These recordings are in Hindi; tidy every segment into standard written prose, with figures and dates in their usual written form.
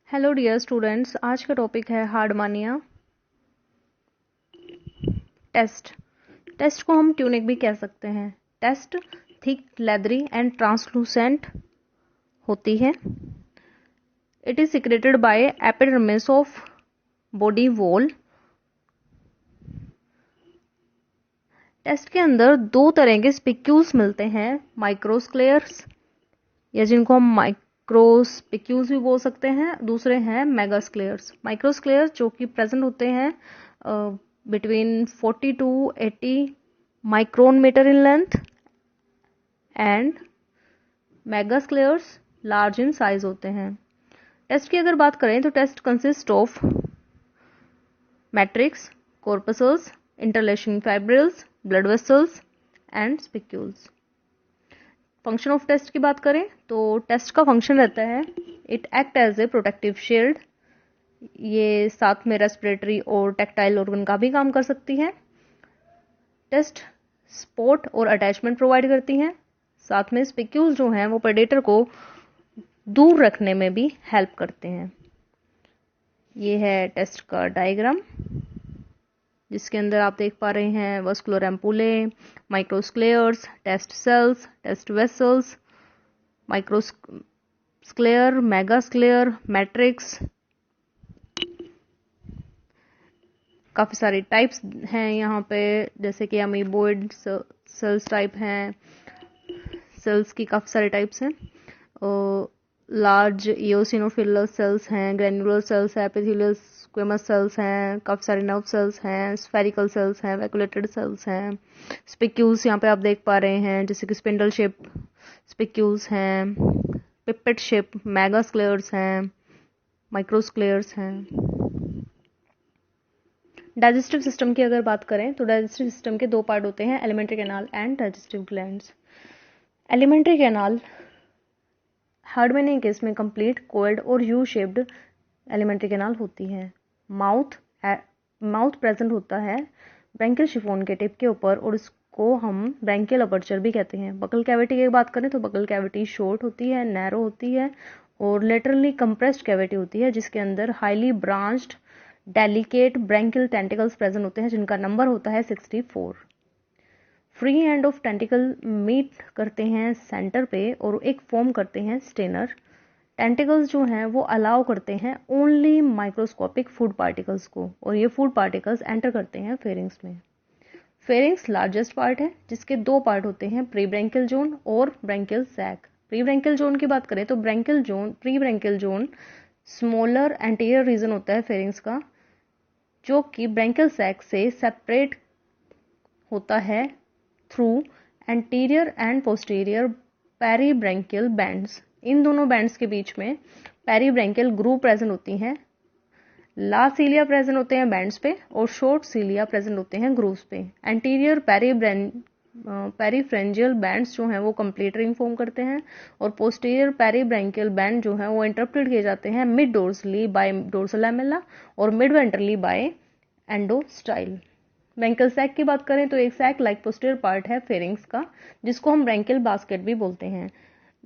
हेलो डियर स्टूडेंट्स, आज का टॉपिक है हार्डमानिया। टेस्ट टेस्ट को हम ट्यूनिक भी कह सकते हैं। Test thick, leathery and translucent होती है। It is secreted by epidermis of body wall. Test के अंदर दो तरह के स्पिक्यूल्स मिलते हैं, माइक्रोस्क्लेयर्स या जिनको हम माइक्रोस्पिक्यूल्स भी बोल सकते हैं, दूसरे हैं मेगास्क्लेयर्स। माइक्रोस्क्लेयर्स जो कि प्रेजेंट होते हैं between 40 to 80 micron metre in length, and megascleres large in size होते हैं। टेस्ट की अगर बात करें तो test consist of matrix, corpuscles, interlacing fibrils, blood vessels and spicules. Function of test की बात करें तो टेस्ट का फंक्शन रहता है, it act as a protective shield. ये साथ में रेस्पिरेटरी और टैक्टाइल ऑर्गन का भी काम कर सकती है। टेस्ट सपोर्ट और अटैचमेंट प्रोवाइड करती हैं। साथ में स्पिक्यूल्स जो हैं वो प्रेडेटर को दूर रखने में भी हेल्प करते हैं। ये है टेस्ट का डायग्राम, जिसके अंदर आप देख पा रहे हैं vascular ampullae, microscleres, test cells, test vessels, microsclere, megasclere, matrix. काफ़ी सारी टाइप्स हैं यहाँ पे, जैसे कि अमीबोइड सेल्स टाइप हैं। सेल्स की काफ़ी सारे टाइप्स हैं। लार्ज इओसिनोफिलर सेल्स हैं, ग्रेनुलर सेल्स हैं, एपिथेलियल स्क्वेमस सेल्स हैं, काफ़ी सारे नर्व सेल्स हैं, स्फेरिकल सेल्स हैं, वैक्यूलेटेड सेल्स हैं। स्पिक्यूल्स यहाँ पे आप देख पा रहे हैं, जैसे कि स्पिंडल शेप स्पिक्यूल्स हैं, पिपेट शेप मेगास्क्लेयर्स हैं, माइक्रोस्क्लेयर्स हैं। डाइजेस्टिव सिस्टम की अगर बात करें तो डाइजेस्टिव सिस्टम के दो पार्ट होते हैं, alimentary canal and digestive glands. Alimentary canal Herdmania case में कंप्लीट कोएल्ड और यू शेप्ड एलिमेंट्री कैनाल होती है। माउथ प्रेजेंट होता है ब्रैंकियल शिफोन के टिप के ऊपर, और इसको हम ब्रैंकियल अपर्चर भी कहते हैं। बकल कैविटी की बात करें तो बकल कैविटी शॉर्ट होती है, नैरो होती है और लेटरली कंप्रेस्ड कैविटी होती है, जिसके अंदर highly branched delicate branchial tentacles present होते हैं, जिनका नंबर होता है 64। Free end of tentacle meet करते हैं सेंटर पे और एक फॉर्म करते हैं स्टेनर। टेंटिकल्स जो हैं वो अलाउ करते हैं ओनली माइक्रोस्कोपिक फूड पार्टिकल्स को, और ये फूड पार्टिकल्स एंटर करते हैं फेरिंग्स में। फेरिंग्स लार्जेस्ट पार्ट है, जिसके दो पार्ट होते हैं, प्री ब्रैंकियल जोन और branchial sac. Pre branchial zone की बात करें तो pre branchial zone smaller anterior region होता है फेरिंग्स का, जो कि ब्रैंकियल सैक से सेपरेट होता है through anterior and posterior peribranchial bands. इन दोनों बैंड्स के बीच में पेरीब्रैंकियल ग्रूव प्रेजेंट होती हैं। लार्ज सीलिया प्रेजेंट होते हैं बैंड्स पे और शॉर्ट सीलिया प्रेजेंट होते हैं ग्रूव्स पे। एंटीरियर पेरीफ्रेंजियल बैंड्स जो हैं वो कंप्लीट रिंग फॉर्म करते हैं, और पोस्टीरियर पेरीब्रैंकियल बैंड जो हैं वो इंटरप्रेट किए जाते हैं mid dorsally by dorsal lamella और mid ventrally by endostyle. Branchial sac की बात करें तो एक सैक लाइक पोस्टीरियर पार्ट है फेरिंग्स का, जिसको हम ब्रैंकियल बास्केट भी बोलते हैं।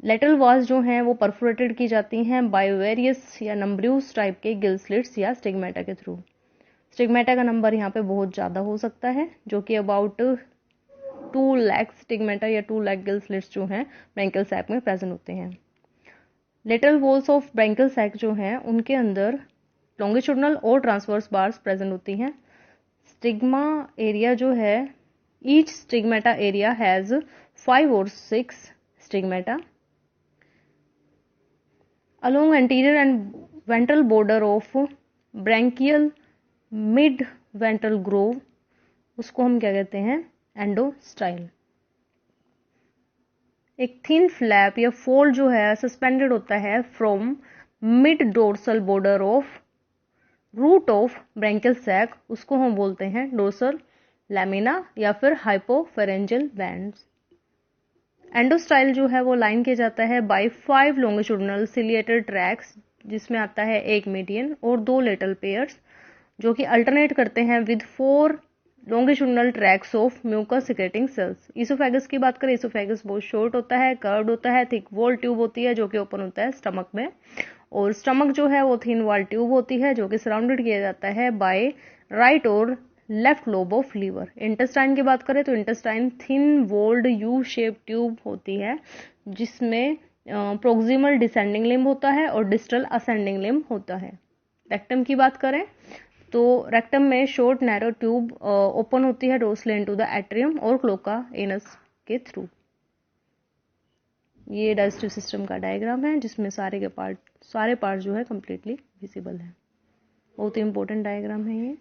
लेटरल वॉल्स जो हैं वो परफोरेटेड की जाती हैं बाय वेरियस या नंब्र्यूस टाइप के गिल स्लिट्स या स्टिग्मेटा के थ्रू। स्टिग्मेटा का नंबर यहाँ पे बहुत ज़्यादा हो सकता है, जो कि अबाउट 2 लाख स्टिग्मेटा या 2 लाख गिल स्लिट्स जो हैं ब्रैंकियल सैक में प्रेजेंट होते हैं। Lateral walls of branchial sac जो हैं उनके अंदर लॉन्गिट्यूडनल और ट्रांसवर्स बार्स प्रेजेंट होती हैं। स्टिग्मा एरिया जो है, each stigmata area has 5 or 6 stigmata. Along anterior and ventral border of branchial mid ventral Grove, उसको हम क्या कहते हैं, एंडोस्टाइल। एक थिन फ्लैप या फोल्ड जो है सस्पेंडेड होता है from mid dorsal border of root of branchial sac, उसको हम बोलते हैं डोर्सल लैमिना या फिर हाइपोफेरेंजियल बैंड्स। एंडोस्टाइल जो है वो लाइन किया जाता है बाय 5 लॉन्गिट्यूडनल सिलिएटेड ट्रैक्स, जिसमें आता है एक मीडियन और 2 लेटरल पेयर्स, जो कि अल्टरनेट करते हैं with 4 longitudinal tracts of mucus secreting cells. Oesophagus की बात करें, इसोफेगस बहुत शॉर्ट होता है, कर्व्ड होता है, थिक वॉल ट्यूब होती है जो कि ओपन होता है स्टमक में, और स्टमक जो है वो थिन वॉल ट्यूब होती है जो कि सराउंडेड किया जाता है बाय राइट और left lobe of liver. Intestine की बात करें तो intestine thin walled U shape tube होती है जिसमें प्रोक्सिमल डिसेंडिंग लिम्ब होता है और डिस्टल असेंडिंग लिम्ब होता है। रेक्टम की बात करें तो रेक्टम में शॉर्ट नैरो ट्यूब ओपन होती है डोर्सली इनटू द एट्रियम और क्लोका एनस के थ्रू। ये डाइजेस्टिव सिस्टम का डायग्राम है जिसमें सारे पार्ट जो है कंप्लीटली विजिबल है। बहुत ही इंपॉर्टेंट डायग्राम है ये।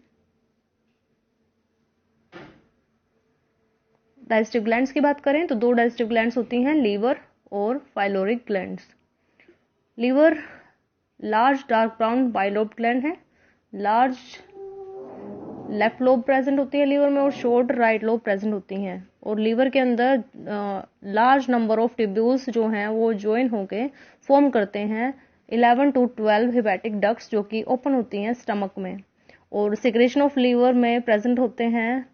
डाइजेस्टिव ग्लैंड्स की बात करें तो 2 डाइजेस्टिव ग्लैंड्स होती हैं, लीवर और pyloric glands. Liver large dark brown bilobe gland है। लार्ज लेफ्ट लोब प्रेजेंट होती है लीवर में और शॉर्ट राइट लोब प्रेजेंट होती हैं। और लीवर के अंदर लार्ज नंबर ऑफ ट्यूब्यूल्स जो हैं वो ज्वाइन होके फॉर्म करते हैं 11 to 12 हेपेटिक डक्ट्स जो कि ओपन होती हैं स्टमक में। और सिक्रेशन ऑफ लीवर में प्रेजेंट होते हैं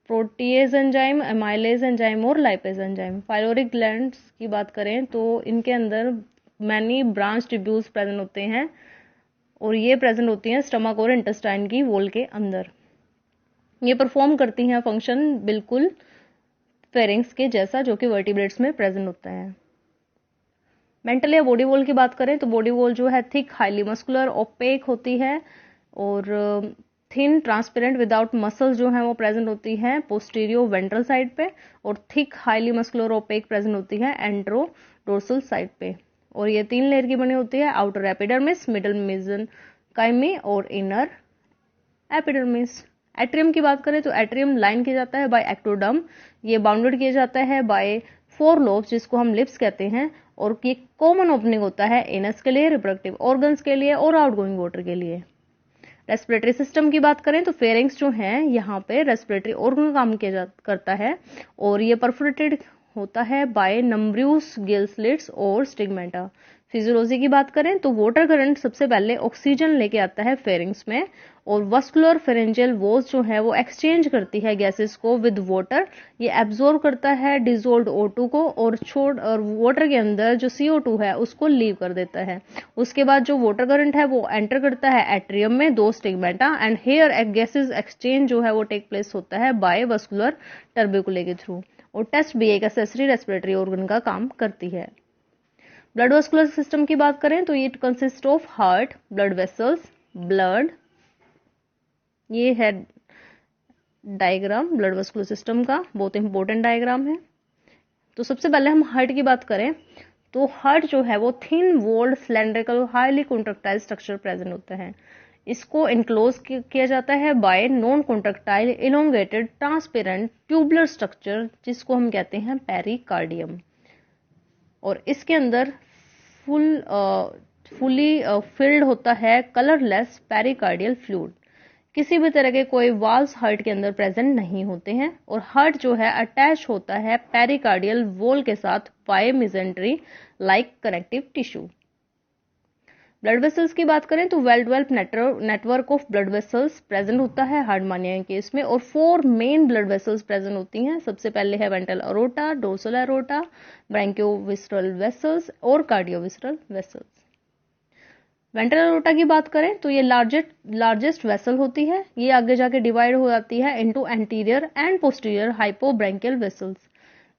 प्रोटीएज एंजाइम, एमाइलेज एंजाइम और लाइपेज एंजाइम। फाइलोरिक ग्लैंड्स की बात करें तो इनके अंदर मैनी ब्रांच ट्यूब्यूल्स प्रेजेंट होते हैं और ये प्रेजेंट होती हैं स्टमक और इंटेस्टाइन की वॉल के अंदर। ये परफॉर्म करती हैं फंक्शन बिल्कुल फेरिंग्स के जैसा जो कि वर्टिब्रेट्स में प्रेजेंट होता है। मेंटल या बॉडी वॉल की बात करें तो बॉडी वॉल जो है थिक, हाईली मस्कुलर, ओपेक होती है और थिन, ट्रांसपेरेंट, विदाउट मसल्स जो है वो प्रेजेंट होती हैं पोस्टीरियो वेंट्रल साइड पे और thick, highly muscular, opaque present होती है एंट्रो डोर्सल साइड पे। और ये 3 लेयर की बनी होती है, आउटर एपिडर्मिस, मिडल मेसेनकाइमी और इनर एपिडर्मिस। एट्रियम की बात करें तो एट्रियम लाइन किया जाता है बाय एक्टोडर्म। ये बाउंडेड किया जाता है बाय 4 लोब्स जिसको हम लिप्स कहते हैं और ये कॉमन ओपनिंग होता है एनस के लिए, रिप्रोडक्टिव ऑर्गन्स के लिए और आउटगोइंग वाटर के लिए। रेस्पिरेटरी सिस्टम की बात करें तो फेरिंग्स जो है यहाँ पे रेस्पिरेटरी ऑर्गन काम करता है और ये परफोरेटेड होता है बाय नंब्र्यूस गिल स्लिट्स और स्टिग्मेटा। फिजियोलॉजी की बात करें तो वाटर करंट सबसे पहले ऑक्सीजन लेके आता है फेरिंग्स में और वस्कुलर फेरेंजियल वॉल्स जो है वो एक्सचेंज करती है गैसेस को विद वाटर। ये एब्जॉर्ब करता है डिजोल्व्ड O2 को और वाटर के अंदर जो CO2 है उसको लीव कर देता है। उसके बाद जो वाटर करंट है वो एंटर करता है एट्रियम में 2 stigmata and here gases exchange जो है वो टेक प्लेस होता है बाय वस्कुलर टर्बिकुले के थ्रू। और टेस्ट भी एक एक्सेसरी रेस्पिरेटरी ऑर्गन का काम करती है। ब्लड वस्कुलर सिस्टम की बात करें तो it consist of heart, blood vessels, blood. ये है डायग्राम ब्लड वस्कुलर सिस्टम का, बहुत इंपॉर्टेंट डायग्राम है। तो सबसे पहले हम हार्ट की बात करें तो हार्ट जो है वो thin walled cylindrical highly contractile structure present होता है। इसको इनक्लोज किया जाता है by non contractile elongated transparent tubular structure जिसको हम कहते हैं पेरिकार्डियम। और इसके अंदर फुली फिल्ड होता है कलरलेस पेरिकार्डियल फ्लूइड। किसी भी तरह के कोई वाल्व्स हार्ट के अंदर प्रेजेंट नहीं होते हैं और हार्ट जो है अटैच होता है पेरिकार्डियल वॉल के साथ by mesentery like connective tissue. Blood vessels की बात करें तो well developed network of blood vessels present होता है हार्ट मानिया केस में और 4 मेन ब्लड वेसल्स प्रेजेंट होती हैं। सबसे पहले है ventral aorta, dorsal aorta, branchiovisceral vessels और कार्डियोविस्ट्रल वेसल्स। वेंट्रल अरोटा की बात करें तो ये लार्जेस्ट वेसल होती है। ये आगे जाके डिवाइड हो जाती है into anterior and posterior hypobranchial vessels.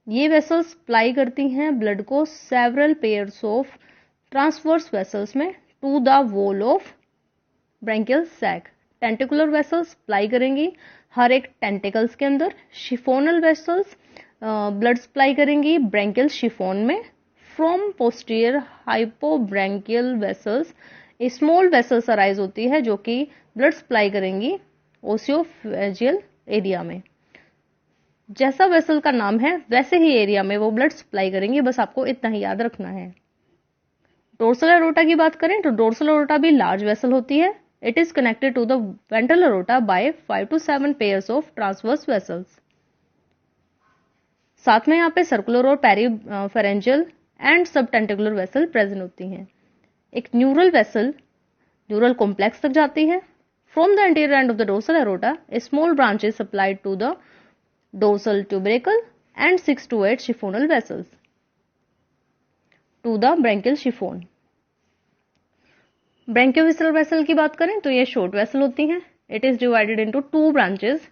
ये वेसल्स सप्लाई करती हैं ब्लड को several pairs of transverse vessels में to the wall of branchial sac. Tentacular vessels supply करेंगी हर एक टेंटिकल्स के अंदर। शिफोनल वेसल्स ब्लड सप्लाई करेंगी ब्रैंकियल शिफोन में। From posterior hypobranchial vessels small vessels arise होती है जो कि ब्लड सप्लाई करेंगी ओसियोफेजियल एरिया में। जैसा वेसल का नाम है वैसे ही एरिया में वो ब्लड सप्लाई करेंगी, बस आपको इतना ही याद रखना है। डोर्सल अरोटा की बात करें तो डोर्सल अरोटा भी लार्ज वेसल होती है। It is connected to the ventral aorta by 5 to 7 pairs of transverse vessels. साथ में यहाँ पे सर्कुलर और peripharyngeal and subtentacular vessel present होती हैं। एक न्यूरल वेसल न्यूरल कॉम्प्लेक्स तक जाती है। From the anterior end of the dorsal aorta small branches supplied to the dorsal tubercle and 6 to 8 siphonal vessels to the branchial siphon. Branchiovisceral vessel की बात करें तो ये शॉर्ट वेसल होती हैं. It is divided into 2 branches.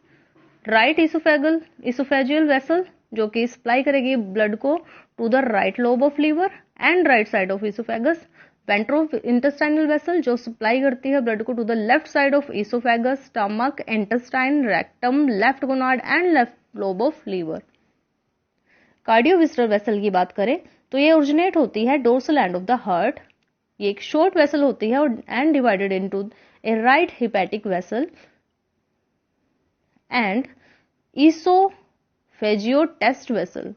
Right oesophageal vessel जो कि सप्लाई करेगी ब्लड को to the right lobe of liver and right side of oesophagus. Ventro intestinal vessel जो सप्लाई करती है ब्लड को to the left side of oesophagus, stomach, intestine, rectum, left gonad and left lobe of liver. Cardiovisceral vessel की बात करें तो ये ओरिजिनेट होती है dorsal end of the heart. ये एक शॉर्ट वेसल होती है and divided into a right hepatic vessel and oesophago test vessel.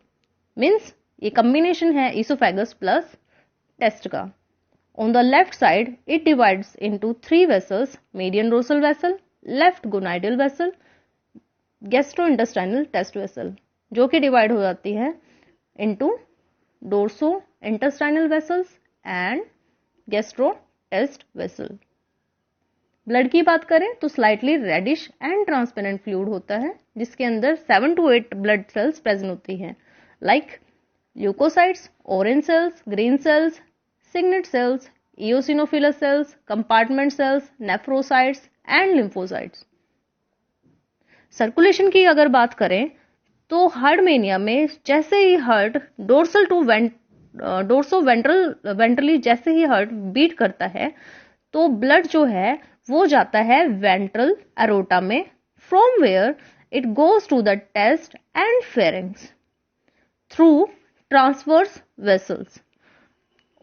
Means ये कॉम्बिनेशन है ईसोफेगस प्लस टेस्ट का. On the left side, it divides into 3 vessels: median dorsal vessel, left gonadal vessel, gastrointestinal test vessel, जो कि डिवाइड हो जाती है into dorso-intestinal vessels and gastro-test vessel. Blood की बात करें तो slightly reddish and transparent fluid होता है जिसके अंदर 7 to 8 ब्लड सेल्स प्रेजेंट होती हैं, like leucocytes, orange cells, green cells, signet cells, eosinophilous cells, compartment cells, nephrocytes and lymphocytes. Circulation की अगर बात करें तो हार्ट मेनिया में जैसे ही heart dorsal to dorso ventrally जैसे ही हार्ट बीट करता है तो ब्लड जो है वो जाता है वेंट्रल एरोटा में, from where it goes to the test and pharynx through transverse vessels.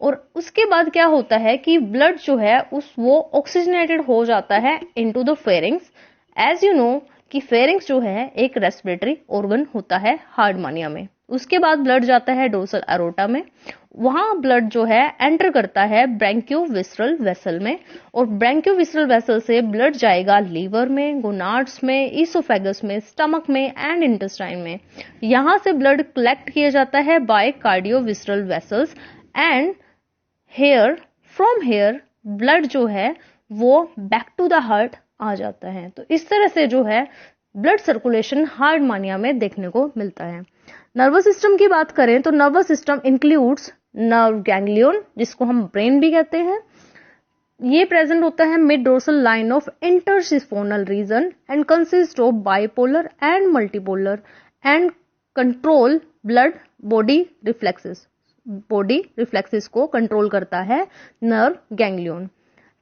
और उसके बाद क्या होता है कि ब्लड जो है वो ऑक्सीजनेटेड हो जाता है into the pharynx. As you know कि फेरिंग्स जो है एक रेस्पिरेटरी ऑर्गन होता है हार्ट मानिया में. उसके बाद ब्लड जाता है डोर्सल एरोटा में, वहां ब्लड जो है एंटर करता है ब्रैंकियोविस्रल वेसल में और ब्रैंकियोविस्रल वेसल से ब्लड जाएगा लीवर में, गोनाड्स में, ईसोफेगस में, स्टमक में एंड इंटेस्टाइन में. यहां से ब्लड कलेक्ट किया जाता है by cardiovisceral vessels and from here blood जो है वो बैक टू द हार्ट आ जाता है. तो इस तरह से जो है ब्लड सर्कुलेशन हार्ट मानिया में देखने को मिलता है. नर्वस सिस्टम की बात करें तो nervous system includes nerve ganglion जिसको हम ब्रेन भी कहते हैं. ये प्रेजेंट होता है mid dorsal line of intersiphonal region and consist of bipolar and multipolar and control blood body reflexes को कंट्रोल करता है nerve ganglion.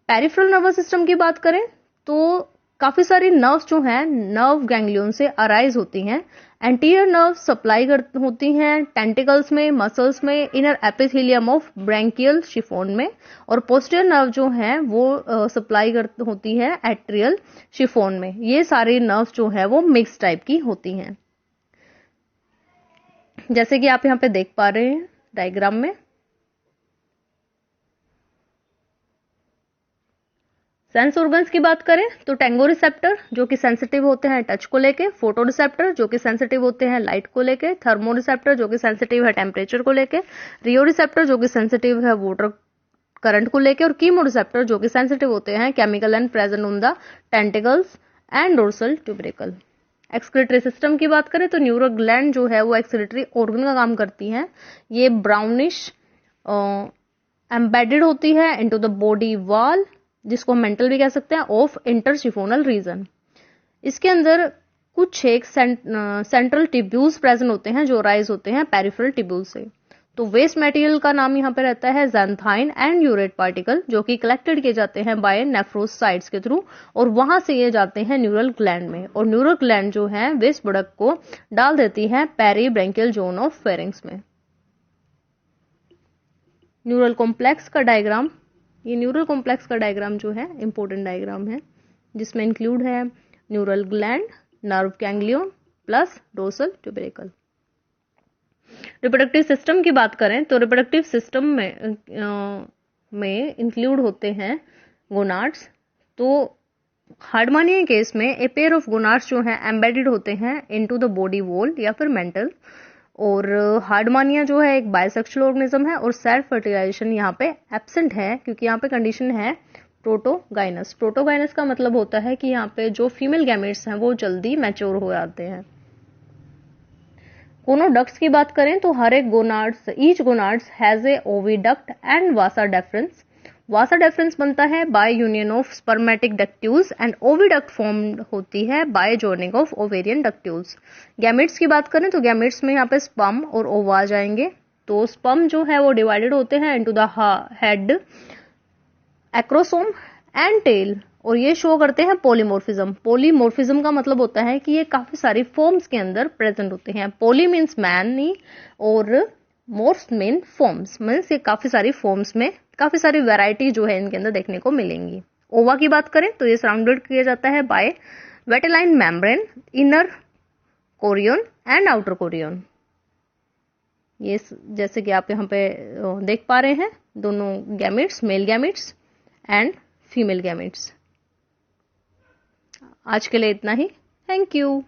Peripheral nervous system की बात करें तो काफी सारी नर्व्स जो हैं नर्व गैंग्लियन से अराइज होती हैं. एंटीरियर नर्व सप्लाई होती हैं टेंटिकल्स में, मसल्स में, inner epithelium of branchial siphon में, और पोस्टीरियर नर्व जो हैं वो सप्लाई होती है एट्रियल शिफोन में. ये सारी नर्व्स जो है वो मिक्स टाइप की होती हैं जैसे कि आप यहाँ पे देख पा रहे हैं डायग्राम में. सेंस ऑर्गन्स की बात करें तो टेंगो रिसेप्टर जो कि सेंसिटिव होते हैं टच को लेके, फोटो रिसेप्टर जो कि सेंसिटिव होते हैं लाइट को लेके, थर्मो रिसेप्टर जो कि सेंसिटिव है टेम्परेचर को लेके, रियो रिसेप्टर जो कि सेंसिटिव है वाटर करंट को लेके, और कीमो रिसेप्टर जो कि सेंसिटिव होते हैं chemical and present on the tentacles and dorsal tubercle. Excretory system की बात करें तो न्यूरल ग्लैंड जो है वो एक्सक्रीटरी ऑर्गन का काम करती हैं. ये ब्राउनिश एम्बेडेड होती है इनटू द बॉडी वॉल जिसको मेंटल भी कह सकते हैं ऑफ इंटरसिफोनल रीजन. इसके अंदर कुछ एक सेंट्रल टिब्यूल्स प्रेजेंट होते हैं जो राइज होते हैं पेरिफेरल टिब्यूल से. तो वेस्ट मटेरियल का नाम यहाँ पे रहता है ज़ैंथाइन एंड यूरेट पार्टिकल जो कि कलेक्टेड किए जाते हैं बाय नेफ्रोसाइट्स के थ्रू और वहां से ये जाते हैं न्यूरल ग्लैंड में, और न्यूरल ग्लैंड जो है वेस्ट प्रोडक्ट को डाल देती है peribranchial zone of pharynx में. न्यूरल कॉम्प्लेक्स का डायग्राम, ये न्यूरल कॉम्प्लेक्स का डायग्राम जो है इंपॉर्टेंट डायग्राम है जिसमें इंक्लूड है neural gland, nerve ganglion plus dorsal tubercle. Reproductive system की बात करें तो रिप्रोडक्टिव सिस्टम में इंक्लूड होते हैं गोनाड्स. तो हार्डमानिया केस में ए पेयर ऑफ गोनाड्स जो हैं एम्बेडेड होते हैं इनटू द बॉडी वॉल या फिर मेंटल. और हार्डमानिया जो है एक बायसेक्सुअल ऑर्गेनिज्म है और सेल्फ फर्टिलाइजेशन यहाँ पे एब्सेंट है क्योंकि यहाँ पे कंडीशन है प्रोटोगाइनस. प्रोटोगाइनस का मतलब होता है कि यहाँ पे जो फीमेल गैमेट्स हैं वो जल्दी मैच्योर हो जाते हैं. गोनोडक्ट्स की बात करें तो हर एक gonads each gonads has a oviduct and vasa deferens. Vasa deferens बनता है by union of spermatic ductules and oviduct formed होती है by joining of ovarian ductules. Gametes की बात करें तो गैमेट्स में यहाँ पे स्पर्म और ओवा आ जाएंगे। तो स्पर्म जो है वो डिवाइडेड होते हैं into the head, acrosome and tail, और ये शो करते हैं पॉलीमॉर्फिज्म। पॉलीमॉर्फिज्म का मतलब होता है कि ये काफी सारी फॉर्म्स के अंदर प्रेजेंट होते हैं। पॉली मीन्स मैनी और मोर्स मीन फॉर्म्स, मीन्स ये काफी सारी फॉर्म्स में काफी सारी वैरायटी जो है इनके अंदर देखने को मिलेंगी। ओवा की बात करें तो ये सराउंडेड किया जाता है by vitelline membrane, inner chorion and outer chorion. ये जैसे कि आप यहाँ पे देख पा रहे हैं दोनों gametes, male gametes and female gametes. आज के लिए इतना ही। Thank you.